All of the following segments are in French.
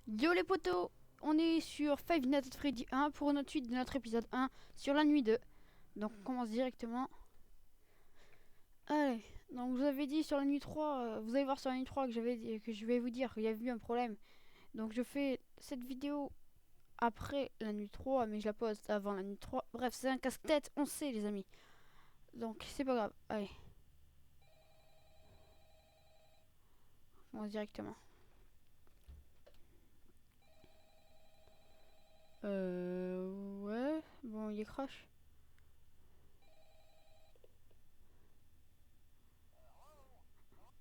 Yo les potos, on est sur Five Nights at Freddy 1 pour notre suite de notre épisode 1 sur la nuit 2. Donc on commence directement. Allez, donc vous avez dit sur la nuit 3, vous allez voir sur la nuit 3 que je vais vous dire qu'il y a eu un problème. Donc je fais cette vidéo après la nuit 3 mais je la poste avant la nuit 3. Bref, c'est un casse-tête, on sait les amis. Donc c'est pas grave, allez, on commence directement. Ouais, bon il est crash.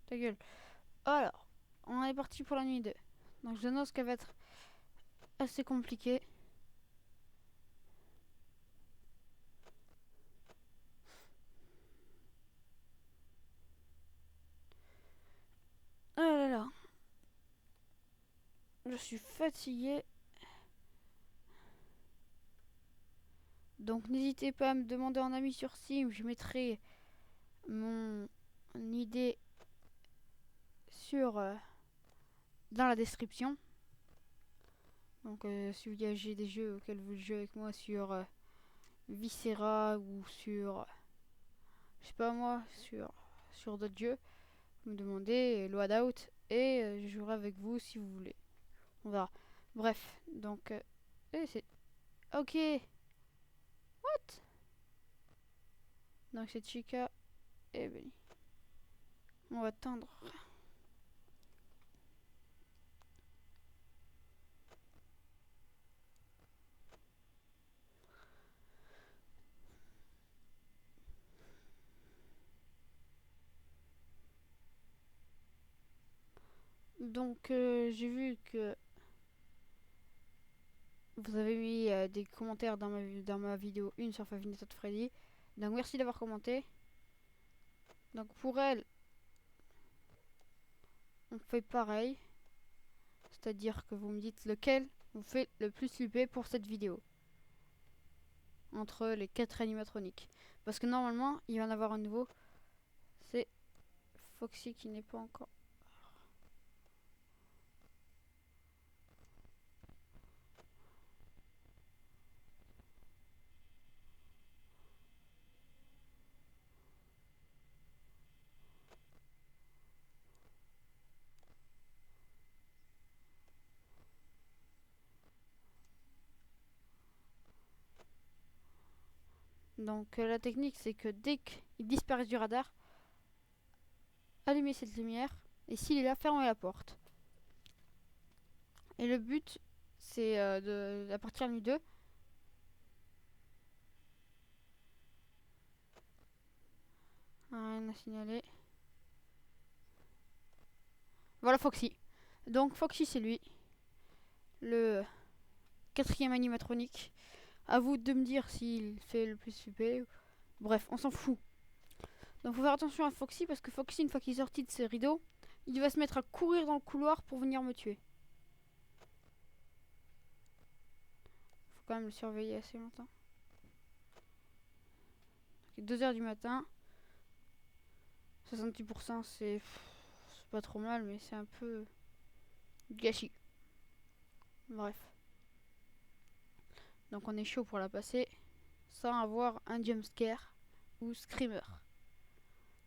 Ta gueule. Alors, on est parti pour la nuit 2. Donc j'annonce qu'elle va être assez compliquée. Ah là là, je suis fatigué. Donc n'hésitez pas à me demander en ami sur Steam. Je mettrai mon idée sur dans la description. Donc si vous avez des jeux auxquels vous jouez avec moi sur Viscera ou sur je sais pas moi sur d'autres jeux, vous me demandez Loadout et je jouerai avec vous si vous voulez. On verra. Bref, donc c'est ok. What? Donc c'est Chica et Benny. On va attendre. Donc j'ai vu que vous avez mis des commentaires dans ma vidéo 1 sur Five Nights at Freddy. Donc merci d'avoir commenté. Donc pour elle, on fait pareil. C'est-à-dire que vous me dites lequel vous fait le plus flipper pour cette vidéo. Entre les 4 animatroniques. Parce que normalement, il va y en avoir un nouveau. C'est Foxy qui n'est pas encore. Donc la technique c'est que dès qu'il disparaît du radar, allumez cette lumière. Et s'il est là, fermez la porte. Et le but c'est à partir de nuit 2. Rien à signaler. Voilà Foxy. Donc Foxy c'est lui. Le quatrième animatronique. À vous de me dire s'il fait le plus flipper. Bref, on s'en fout. Donc faut faire attention à Foxy parce que Foxy, une fois qu'il est sorti de ses rideaux, il va se mettre à courir dans le couloir pour venir me tuer. Faut quand même le surveiller assez longtemps. 2h du matin. 68% c'est pas trop mal mais c'est un peu gâchis. Bref. Donc on est chaud pour la passer sans avoir un jumpscare ou screamer.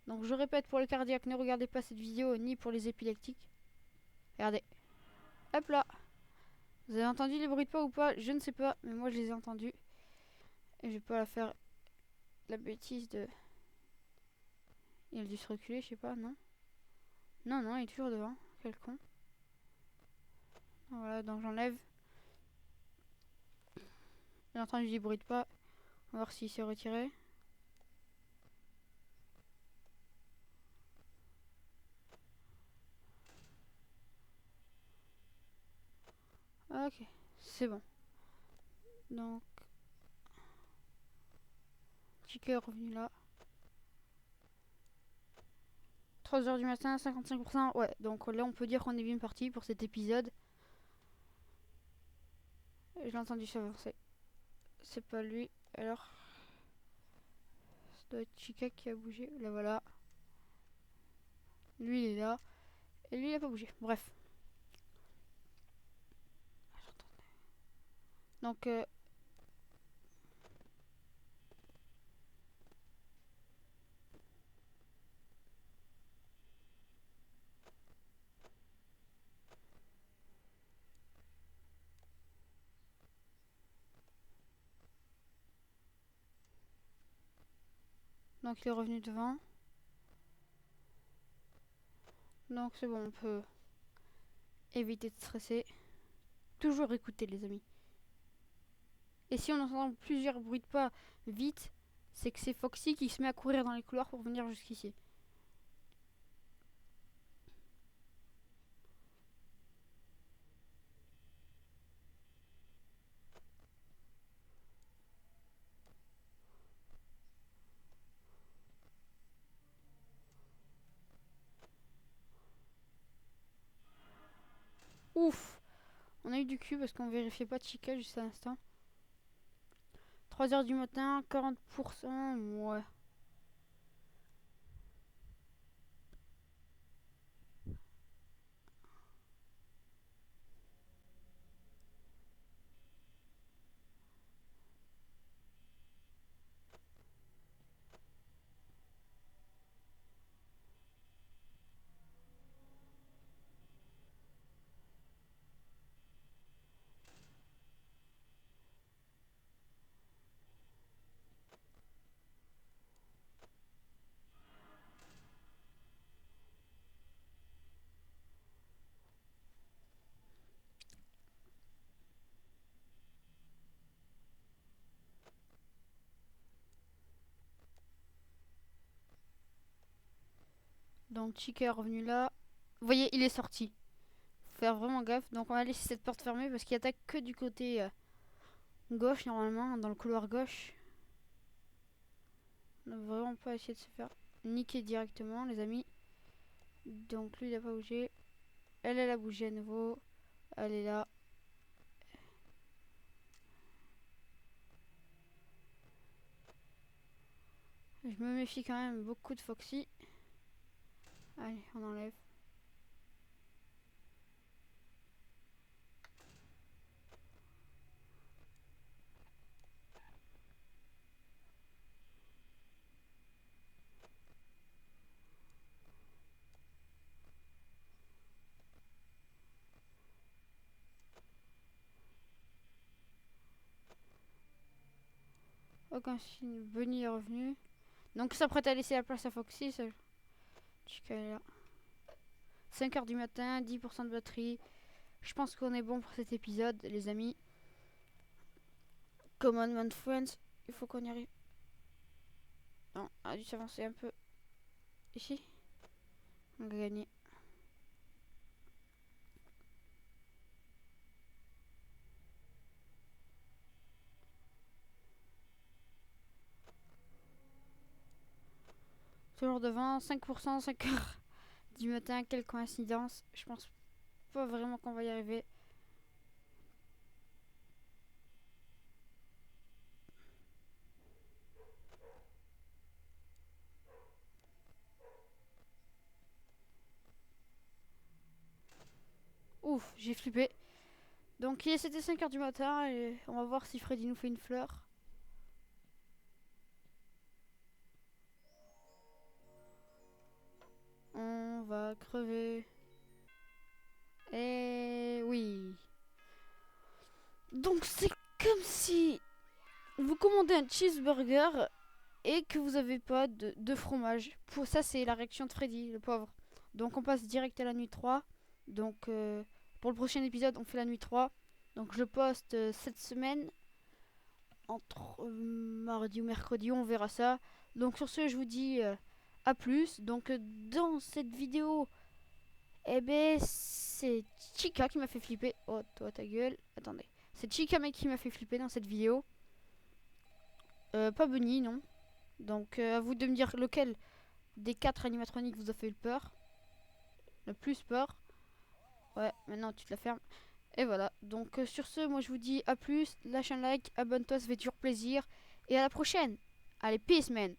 Donc je répète pour les cardiaques, ne regardez pas cette vidéo ni pour les épileptiques. Regardez. Hop là. Vous avez entendu les bruits de pas ou pas? Je ne sais pas, mais moi je les ai entendus. Et je vais pas la faire la bêtise de... Il a dû se reculer, je sais pas, non? Non, non, il est toujours devant. Quel con. Voilà, donc j'enlève. J'ai entendu des bruits de pas. On va voir s'il s'est retiré. Ok, c'est bon. Donc... Chica est revenu là. 3h du matin, 55%. Ouais, donc là on peut dire qu'on est bien parti pour cet épisode. Je l'ai entendu s'avancer. C'est pas lui. Alors, ça doit être Chica qui a bougé. Là voilà. Lui il est là. Et lui il a pas bougé. Bref. Donc, il est revenu devant. Donc c'est bon, on peut éviter de stresser. Toujours écouter les amis. Et si on entend plusieurs bruits de pas vite, c'est que c'est Foxy qui se met à courir dans les couloirs pour venir jusqu'ici. Ouf! On a eu du cul parce qu'on vérifiait pas de Chica juste à l'instant. 3 h du matin, 40%, ouais. Donc Chica est revenu là. Vous voyez, il est sorti. Faut faire vraiment gaffe. Donc on va laisser cette porte fermée parce qu'il attaque que du côté gauche normalement, dans le couloir gauche. On n'a vraiment pas essayé de se faire niquer directement les amis. Donc lui il a pas bougé. Elle a bougé à nouveau. Elle est là. Je me méfie quand même beaucoup de Foxy. Allez, on enlève. Aucun signe. Bunny est revenu. Donc ça s'apprête à laisser la place à Foxy. Ça... Chica est là. 5 h du matin, 10% de batterie. Je pense qu'on est bon pour cet épisode, les amis. Commandment Friends, il faut qu'on y arrive. Non, on a dû s'avancer un peu. Ici. On va gagner. Toujours devant, 5%, 5 h du matin, quelle coïncidence. Je pense pas vraiment qu'on va y arriver. Ouf, j'ai flippé. Donc c'était 5 h du matin et on va voir si Freddy nous fait une fleur. On va crever. Et oui. Donc c'est comme si vous commandez un cheeseburger et que vous n'avez pas de fromage. Pour ça, c'est la réaction de Freddy, le pauvre. Donc on passe direct à la nuit 3. Donc pour le prochain épisode, on fait la nuit 3. Donc je poste cette semaine. Entre mardi ou mercredi, on verra ça. Donc sur ce, je vous dis à plus. Donc dans cette vidéo, eh ben c'est Chica qui m'a fait flipper. Oh, toi ta gueule. Attendez. C'est Chica mec qui m'a fait flipper dans cette vidéo. Pas Bunny, non. Donc à vous de me dire lequel des 4 animatroniques vous a fait peur. Le plus peur. Ouais, maintenant tu te la fermes. Et voilà. Donc sur ce, moi je vous dis à plus. Lâche un like, abonne-toi, ça fait toujours plaisir. Et à la prochaine. Allez, peace man.